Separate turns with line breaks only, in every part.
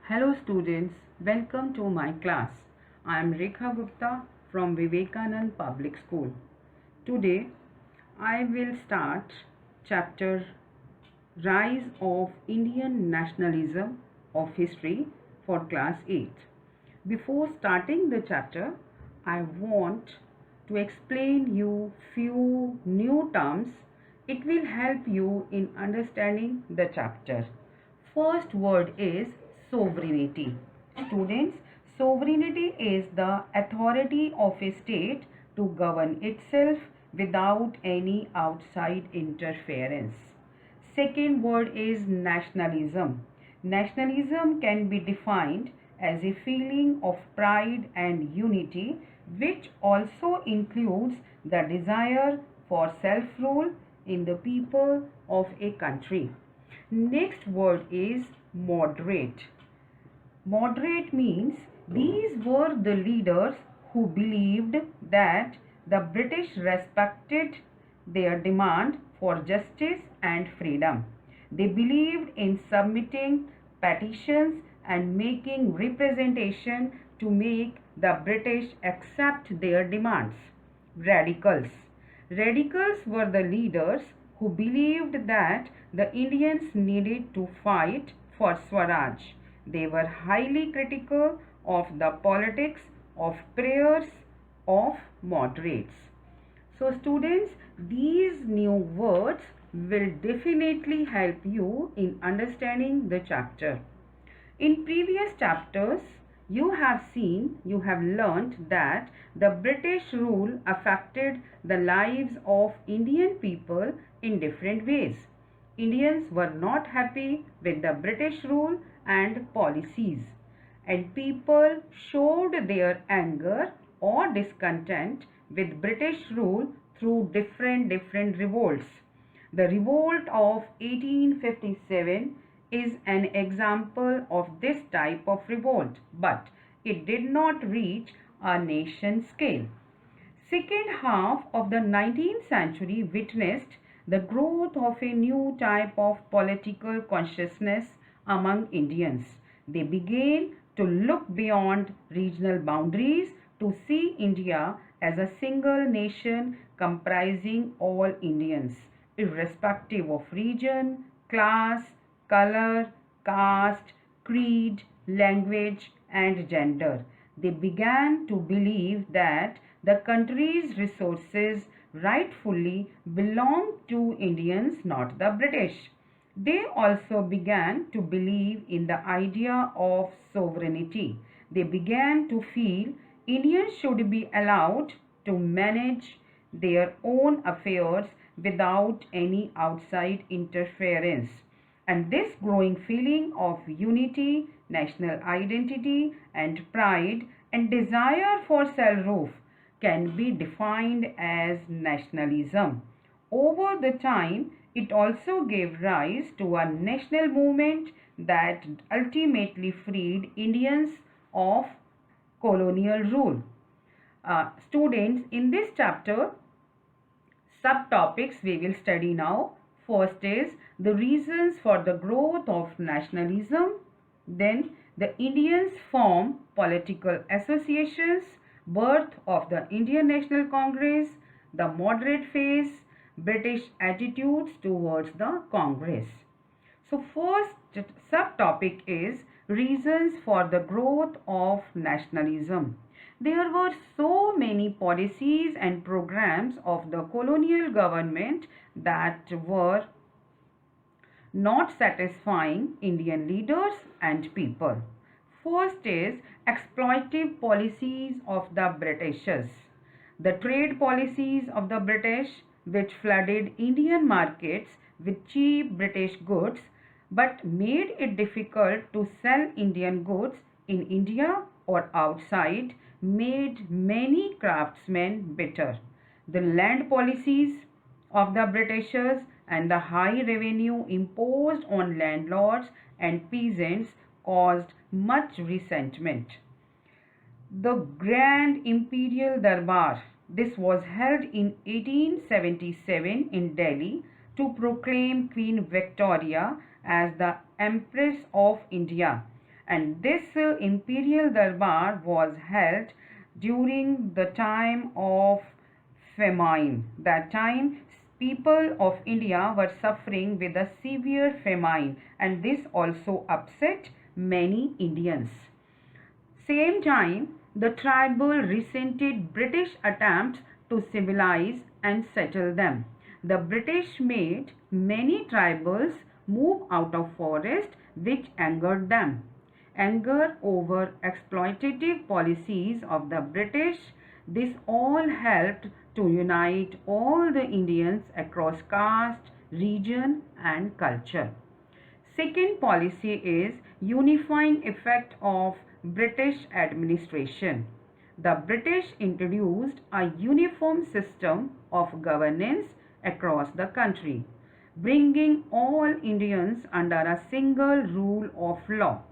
Hello students, welcome to my class. I am Rekha Gupta from Vivekanand Public School. Today I will start chapter Rise of Indian Nationalism of History for class 8. Before starting the chapter, I want to explain you few new terms. It will help you in understanding the chapter. First word is sovereignty. Students, sovereignty is the authority of a state to govern itself without any outside interference. Second word is nationalism. Nationalism can be defined as a feeling of pride and unity, which also includes the desire for self rule in the people of a country. Next word is moderate. Moderate means these were the leaders who believed that the British respected their demand for justice and freedom. They believed in submitting petitions and making representation to make the British accept their demands. Radicals. Radicals were the leaders who believed that the Indians needed to fight for Swaraj. They were highly critical of the politics of prayers of moderates. So students, these new words will definitely help you in understanding the chapter. In previous chapters, you have learnt that the British rule affected the lives of Indian people in different ways. Indians were not happy with the British rule and policies, and people showed their anger or discontent with British rule through different revolts. The revolt of 1857 is an example of this type of revolt, but it did not reach a nation scale. Second half of the 19th century witnessed the growth of a new type of political consciousness among Indians. They began to look beyond regional boundaries to see India as a single nation comprising all Indians, irrespective of region, class, color, caste, creed, language, and gender. They began to believe that the country's resources rightfully belonged to Indians, not the British. They also began to believe in the idea of sovereignty. They began to feel Indians should be allowed to manage their own affairs without any outside interference. And this growing feeling of unity, national identity, and pride and desire for self rule can be defined as nationalism. Over the time, it also gave rise to a national movement that ultimately freed Indians of colonial rule. Students, in this chapter, subtopics we will study now. First is the reasons for the growth of nationalism. Then the Indians form political associations, birth of the Indian National Congress, the moderate phase, British attitudes towards the Congress. So first subtopic is reasons for the growth of nationalism. There were so many policies and programs of the colonial government that were not satisfying Indian leaders and people. First is exploitive policies of the Britishers. The trade policies of the British, which flooded Indian markets with cheap British goods but made it difficult to sell Indian goods in India or outside, made many craftsmen bitter. The land policies of the Britishers and the high revenue imposed on landlords and peasants caused much resentment. The Grand Imperial Darbar. This was held in 1877 in Delhi to proclaim Queen Victoria as the Empress of India and this imperial darbar was held during the time of famine. That time, people of India were suffering with a severe famine, and this also upset many Indians. Same time, the tribal resented British attempts to civilize and settle them. The British made many tribals move out of forest, which angered them. Anger over exploitative policies of the British, this all helped to unite all the Indians across caste, region and culture. Second policy is unifying effect of British administration. The British introduced a uniform system of governance across the country, bringing all Indians under a single rule of law.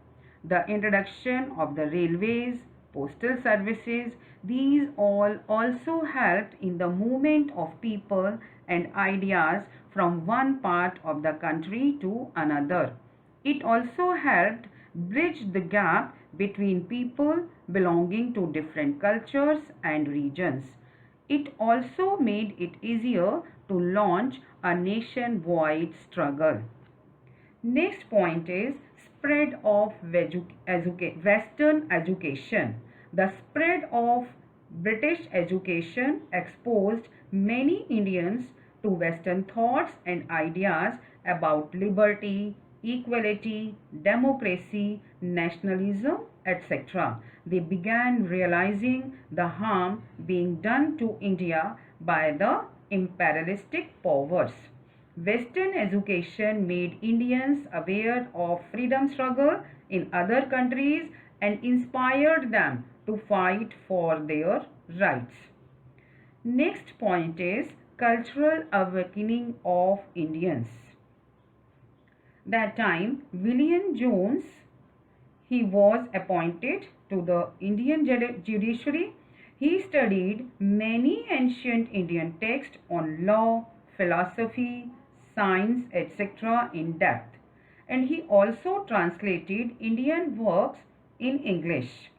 The introduction of the railways, postal services, these all also helped in the movement of people and ideas from one part of the country to another. It also helped bridge the gap between people belonging to different cultures and regions. It also made it easier to launch a nationwide struggle. Next point is spread of Western education. The spread of British education exposed many Indians to Western thoughts and ideas about liberty, equality, democracy, nationalism, etc. They began realizing the harm being done to India by the imperialistic powers. Western education made Indians aware of freedom struggle in other countries and inspired them to fight for their rights. Next point is cultural awakening of Indians. That time, William Jones, he was appointed to the Indian judiciary. He studied many ancient Indian texts on law, philosophy, science, etc. in depth. And he also translated Indian works in English.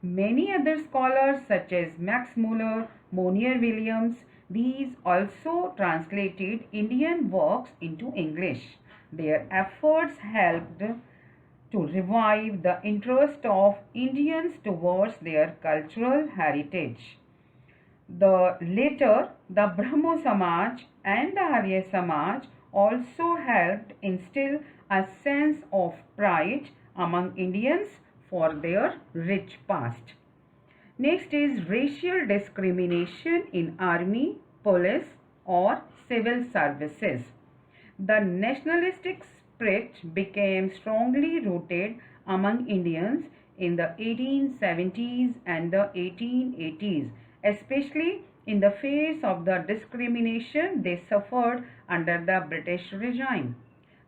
Many other scholars such as Max Muller, Monier Williams, these also translated Indian works into English. Their efforts helped to revive the interest of Indians towards their cultural heritage. The later, the Brahmo Samaj and the Arya Samaj also helped instill a sense of pride among Indians for their rich past. Next is racial discrimination in army, police or civil services. The nationalistic spirit became strongly rooted among Indians in the 1870s and the 1880s, especially in the face of the discrimination they suffered under the British regime.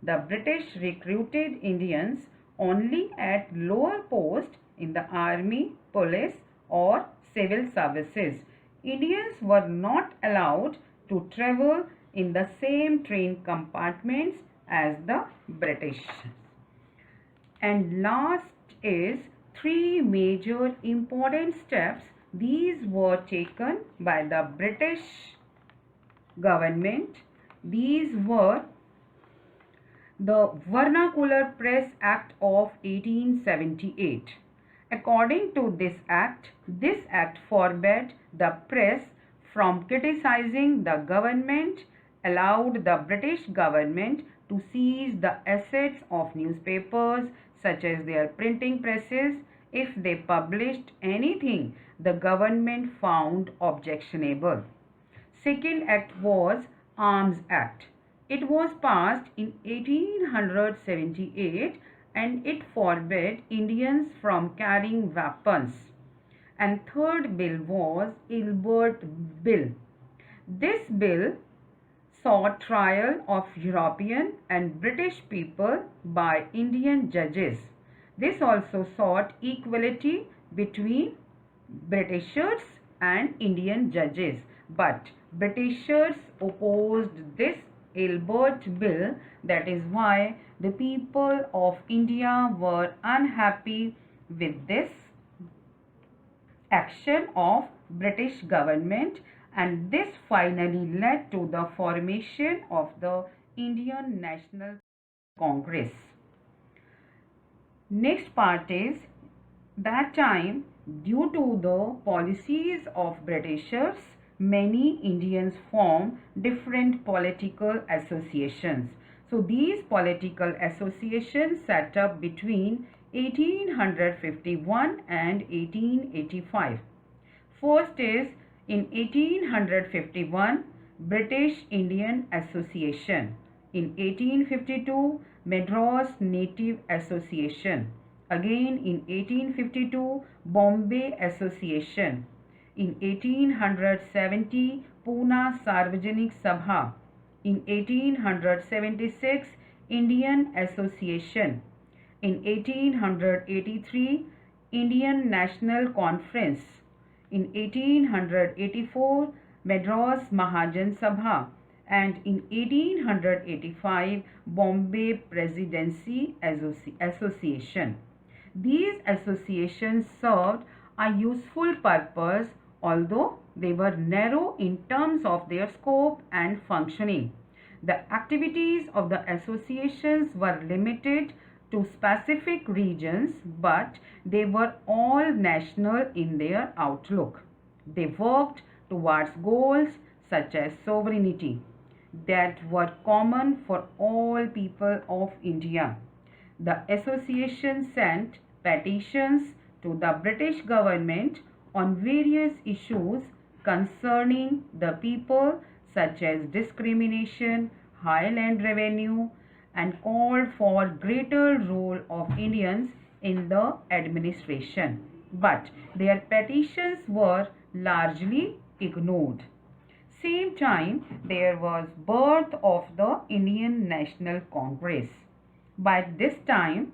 The British recruited Indians only at lower posts in the army, police or civil services. Indians were not allowed to travel in the same train compartments as the British. And last is three major important steps. These were taken by the British government. These were the Vernacular Press Act of 1878. According to this act forbade the press from criticizing the government, allowed the British government to seize the assets of newspapers such as their printing presses if they published anything the government found objectionable. Second act was Arms Act. It was passed in 1878 and it forbade Indians from carrying weapons. And third bill was Ilbert Bill. This bill sought trial of European and British people by Indian judges. This also sought equality between Britishers and Indian judges, but Britishers opposed this Ilbert Bill. That is why the people of India were unhappy with this action of British government, and this finally led to the formation of the Indian National Congress. Next part is that time, due to the policies of Britishers, many Indians formed different political associations. So these political associations set up between 1851 and 1885. First is in 1851 British Indian Association. In 1852 Madras Native Association. Again in 1852 Bombay Association. In 1870 Pune Sarvajanik Sabha. In 1876 Indian Association. In 1883 Indian National Conference. In 1884 Madras Mahajan Sabha, and in 1885 Bombay Presidency Association. These associations served a useful purpose, although they were narrow in terms of their scope and functioning. The activities of the associations were limited to specific regions, but they were all national in their outlook. They worked towards goals such as sovereignty that were common for all people of India. The association sent petitions to the British government on various issues concerning the people such as discrimination, high land revenue, and called for greater role of Indians in the administration. But their petitions were largely ignored. Same time, there was birth of the Indian National Congress. By this time,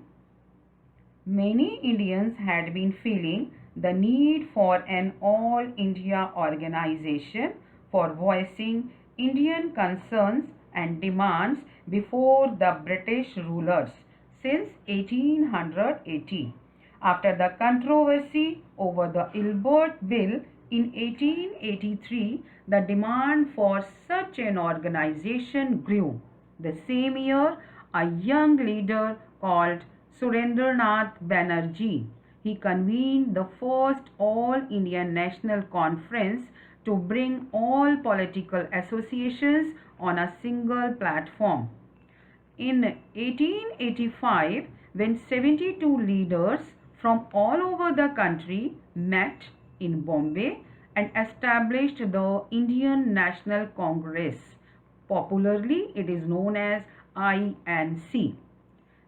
many Indians had been feeling the need for an all India organization for voicing Indian concerns and demands before the British rulers since 1880. After the controversy over the Ilbert Bill in 1883, the demand for such an organization grew. The same year, a young leader called Surendranath Banerjee, he convened the first All India National Conference to bring all political associations on a single platform. In 1885, when 72 leaders from all over the country met in Bombay and established the Indian National Congress. Popularly, it is known as INC.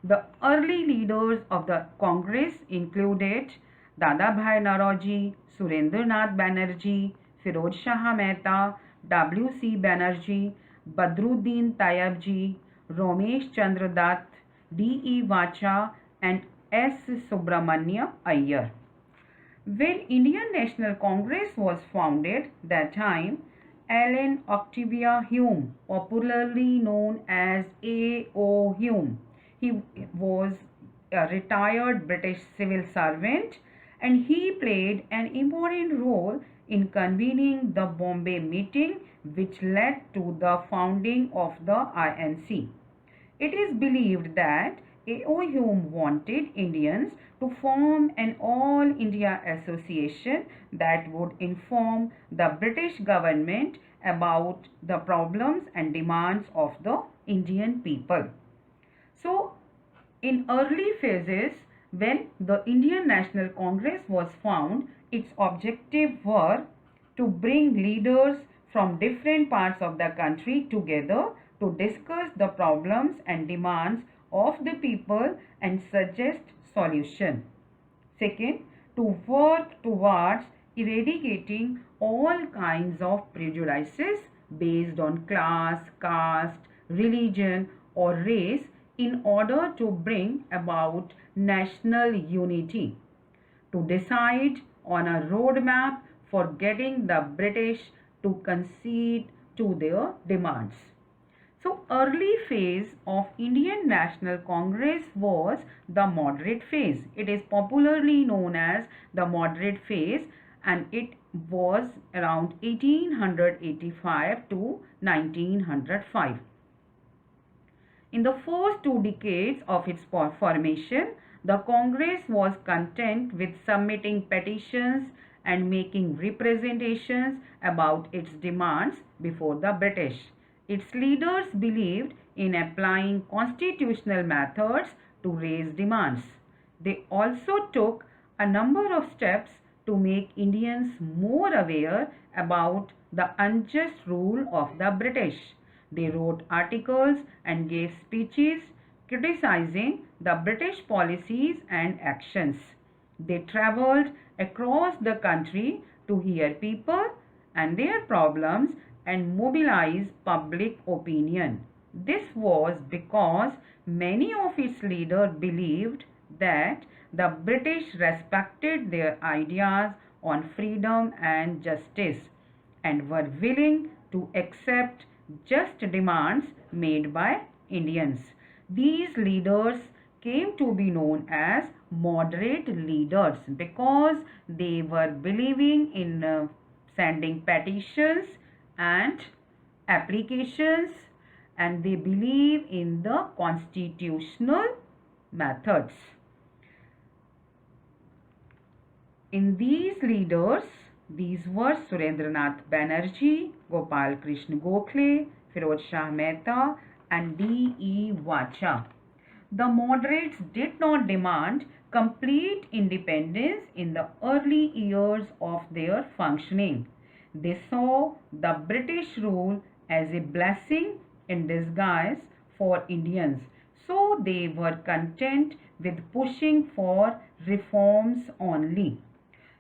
The early leaders of the Congress included Dadabhai Naoroji, Surendranath Banerjee, Firoz Shah Mehta, W.C. Banerjee, Badruddin Tayyabji, Ramesh Chandra Dutt, D.E. Vacha, and S. Subramanya Iyer. When Indian National Congress was founded, that time, Allen Octavia Hume, popularly known as A.O. Hume, he was a retired British civil servant, and he played an important role in convening the Bombay meeting which led to the founding of the INC. It is believed that A.O. Hume wanted Indians to form an All India Association that would inform the British government about the problems and demands of the Indian people. So, in early phases, when the Indian National Congress was found, its objective were to bring leaders from different parts of the country together to discuss the problems and demands of the people and suggest solution. Second, to work towards eradicating all kinds of prejudices based on class, caste, religion or race in order to bring about national unity. To decide on a roadmap for getting the British to concede to their demands. So early phase of Indian National Congress was the moderate phase. It is popularly known as the moderate phase, and it was around 1885 to 1905. In the first 2 decades of its formation, the Congress was content with submitting petitions and making representations about its demands before the British. Its leaders believed in applying constitutional methods to raise demands. They also took a number of steps to make Indians more aware about the unjust rule of the British. They wrote articles and gave speeches criticizing the British policies and actions. They traveled across the country to hear people and their problems and mobilize public opinion. This was because many of its leaders believed that the British respected their ideas on freedom and justice and were willing to accept just demands made by Indians. These leaders came to be known as moderate leaders because they were believing in sending petitions and applications, and they believe in the constitutional methods. In these leaders, these were Surendranath Banerjee, Gopal Krishna Gokhale, Firoz Shah Mehta, and D.E. Vacha. The moderates did not demand complete independence in the early years of their functioning. They saw the British rule as a blessing in disguise for Indians, so they were content with pushing for reforms only.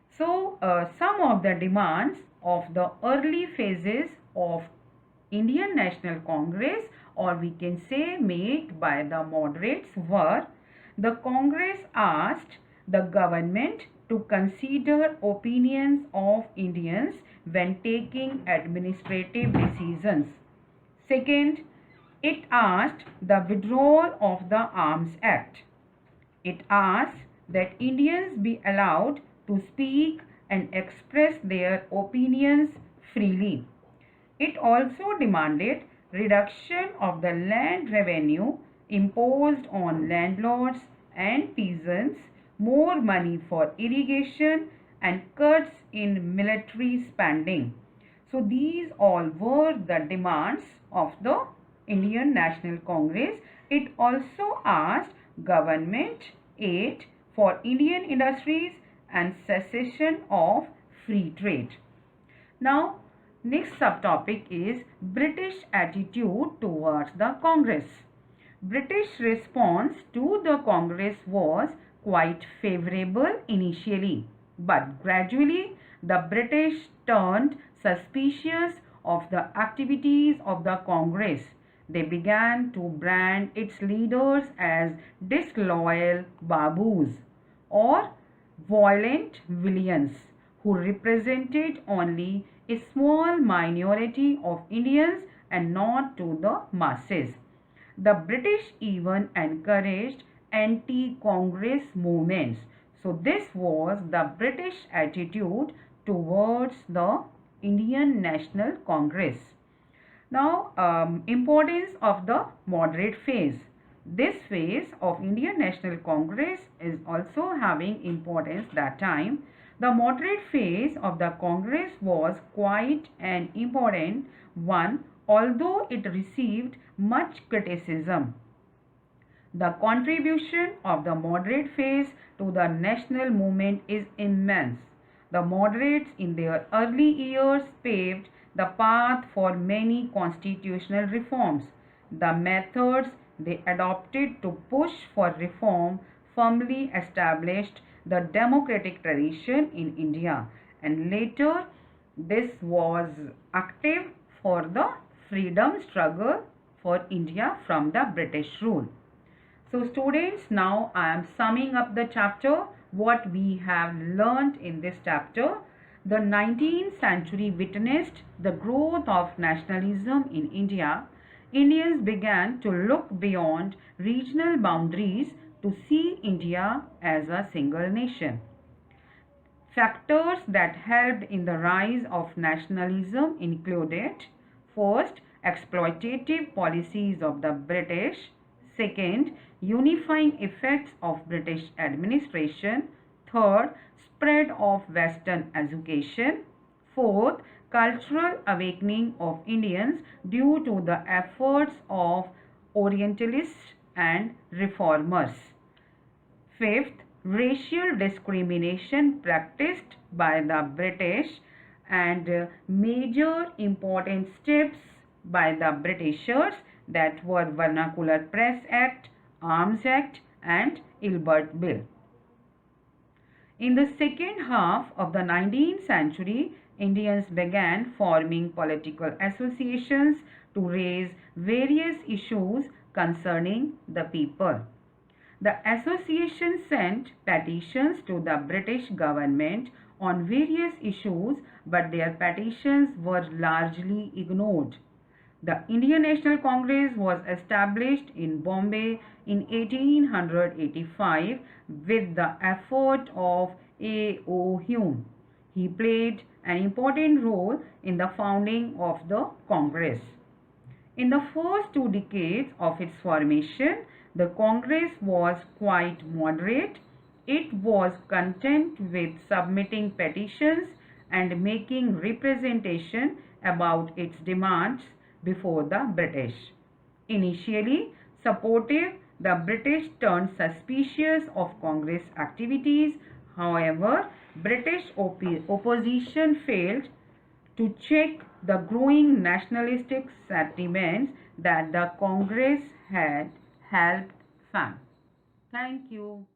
So, some of the demands of the early phases of Indian National Congress, or we can say made by the moderates, were: the Congress asked the government to consider opinions of Indians when taking administrative decisions. Second, it asked the withdrawal of the Arms Act. It asked that Indians be allowed to speak and express their opinions freely. It also demanded reduction of the land revenue imposed on landlords and peasants, more money for irrigation, and cuts in military spending. So these all were the demands of the Indian National Congress. It also asked government aid for Indian industries and cessation of free trade. Now, next subtopic is British attitude towards the Congress. British response to the Congress was quite favorable initially, but gradually the British turned suspicious of the activities of the Congress. They began to brand its leaders as disloyal babus or violent villains who represented only a small minority of Indians and not to the masses. The British even encouraged anti-Congress movements. So this was the British attitude towards the Indian National Congress. Now, importance of the moderate phase. This phase of Indian National Congress is also having importance that time. The moderate phase of the Congress was quite an important one, although it received much criticism. The contribution of the moderate phase to the national movement is immense. The moderates in their early years paved the path for many constitutional reforms. The methods they adopted to push for reform firmly established the democratic tradition in India, and later this was active for the freedom struggle for India from the British rule. So students, now I am summing up the chapter, what we have learned in this chapter. The 19th century witnessed the growth of nationalism in India. Indians began to look beyond regional boundaries to see India as a single nation. Factors that helped in the rise of nationalism included: first, exploitative policies of the British; second, unifying effects of British administration; third, spread of Western education; fourth, cultural awakening of Indians due to the efforts of Orientalists and reformers; fifth, racial discrimination practiced by the British and major important steps by the Britishers, that were Vernacular Press Act, Arms Act and Ilbert Bill. In the second half of the 19th century, Indians began forming political associations to raise various issues concerning the people. The association sent petitions to the British government on various issues, but their petitions were largely ignored. The Indian National Congress was established in Bombay in 1885 with the effort of A.O. Hume. He played an important role in the founding of the Congress. In the first 2 decades of its formation, the Congress was quite moderate. It was content with submitting petitions and making representation about its demands before the British. Initially supportive, the British turned suspicious of Congress activities. However, British opposition failed to check the growing nationalistic sentiments that the Congress had helped fan. Thank you.